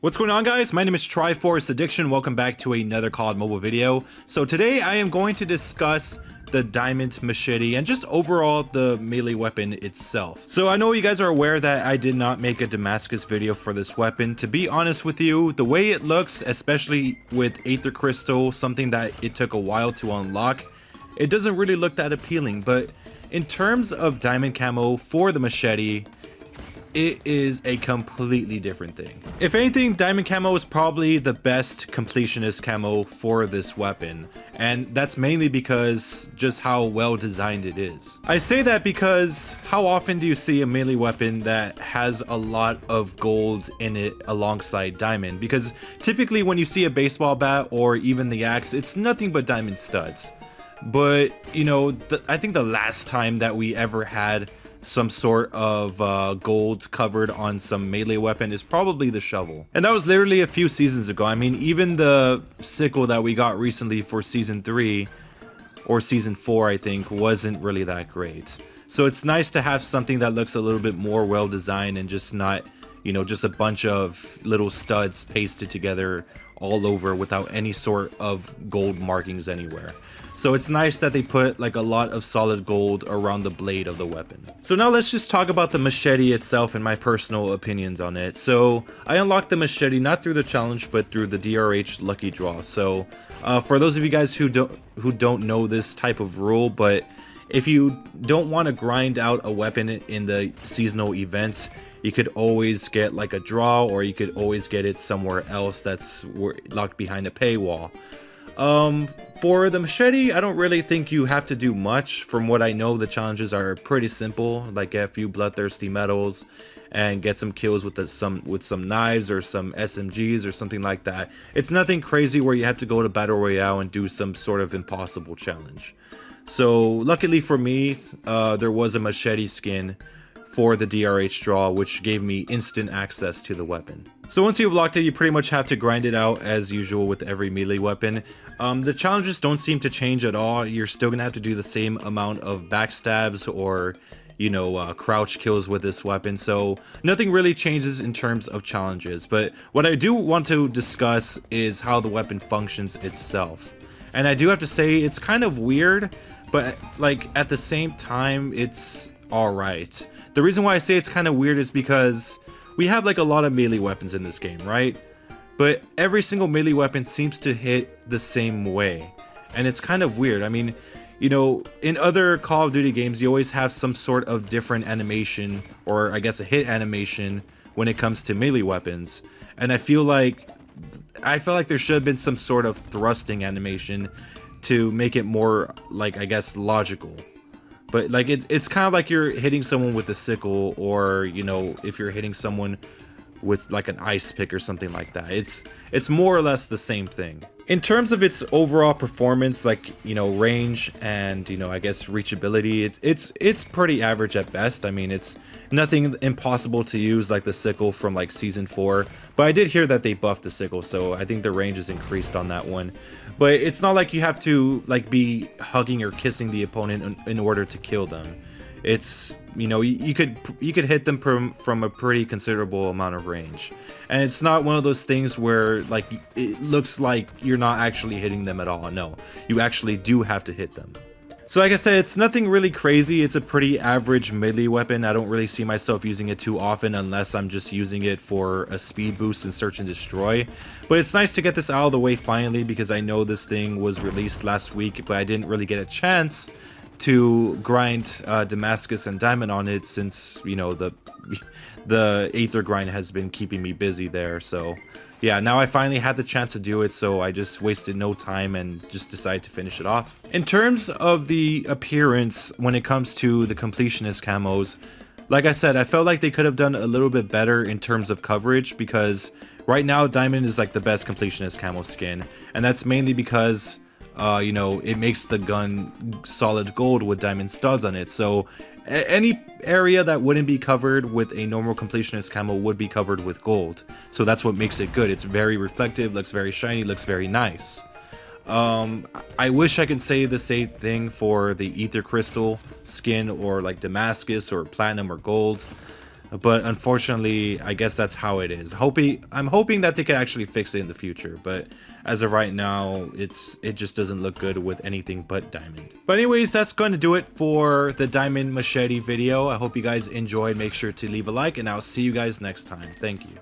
What's going on, guys? My name is Triforce Addiction. Welcome back to another COD mobile video. So today I am going to discuss the diamond machete and just overall the melee weapon itself. So I know you guys are aware that I did not make a Damascus video for this weapon. To be honest with you, the way it looks, especially with Aether Crystal, something that it took a while to unlock, it doesn't really look that appealing. But in terms of diamond camo for the machete, it is a completely different thing. If anything, diamond camo is probably the best completionist camo for this weapon, and that's mainly because just how well designed it is. I say that because how often do you see a melee weapon that has a lot of gold in it alongside diamond? Because typically when you see a baseball bat or even the axe, it's nothing but diamond studs. But you know, I think the last time that we ever had some sort of gold covered on some melee weapon is probably the shovel, and that was literally a few seasons ago. I mean, even the sickle that we got recently for season 3 or season 4, I think, wasn't really that great. So it's nice to have something that looks a little bit more well designed and just not, you know, just a bunch of little studs pasted together all over without any sort of gold markings anywhere. So it's nice that they put like a lot of solid gold around the blade of the weapon. So now let's just talk about the machete itself and my personal opinions on it. So I unlocked the machete not through the challenge, but through the DRH lucky draw. So for those of you guys who don't know this type of rule, but if you don't want to grind out a weapon in the seasonal events, you could always get like a draw, or you could always get it somewhere else that's locked behind a paywall. For the machete, I don't really think you have to do much. From what I know, the challenges are pretty simple, like get a few bloodthirsty medals and get some kills with some knives or some SMGs or something like that. It's nothing crazy where you have to go to Battle Royale and do some sort of impossible challenge. So luckily for me, there was a machete skin for the DRH draw, which gave me instant access to the weapon. So once you've locked it, you pretty much have to grind it out as usual with every melee weapon. The challenges don't seem to change at all. You're still gonna have to do the same amount of backstabs or, you know, crouch kills with this weapon. So nothing really changes in terms of challenges. But what I do want to discuss is how the weapon functions itself. And I do have to say it's kind of weird, but like at the same time, it's alright. The reason why I say it's kind of weird is because we have like a lot of melee weapons in this game, right? But every single melee weapon seems to hit the same way, and it's kind of weird. I mean, you know, in other Call of Duty games, you always have some sort of different animation, or I guess a hit animation, when it comes to melee weapons. And I feel like there should have been some sort of thrusting animation to make it more, like, I guess, logical. But like it's kind of like you're hitting someone with a sickle, or you know, if you're hitting someone with like an ice pick or something like that. It's more or less the same thing. In terms of its overall performance, like, you know, range and, you know, I guess reachability, it's pretty average at best. I mean, it's nothing impossible to use like the sickle from like season 4, but I did hear that they buffed the sickle, so I think the range is increased on that one. But it's not like you have to like be hugging or kissing the opponent in order to kill them. It's, you know, you could hit them from a pretty considerable amount of range, and it's not one of those things where like it looks like you're not actually hitting them at all. No, you actually do have to hit them. So like I said, it's nothing really crazy. It's a pretty average melee weapon. I don't really see myself using it too often unless I'm just using it for a speed boost in search and destroy. But it's nice to get this out of the way finally, because I know this thing was released last week, but I didn't really get a chance to grind Damascus and Diamond on it, since, you know, the Aether grind has been keeping me busy there. So yeah, now I finally had the chance to do it, so I just wasted no time and just decided to finish it off. In terms of the appearance when it comes to the completionist camos, like I said, I felt like they could have done a little bit better in terms of coverage, because right now Diamond is like the best completionist camo skin, and that's mainly because you know, it makes the gun solid gold with diamond studs on it. So any area that wouldn't be covered with a normal completionist camo would be covered with gold. So that's what makes it good. It's very reflective, looks very shiny, looks very nice. I wish I could say the same thing for the Aether Crystal skin, or like Damascus or Platinum or Gold. but unfortunately, I guess that's how it is. I'm hoping that they can actually fix it in the future, but as of right now, it just doesn't look good with anything but diamond. But anyways, that's going to do it for the diamond machete video. I hope you guys enjoyed. Make sure to leave a like, and I'll see you guys next time. Thank you.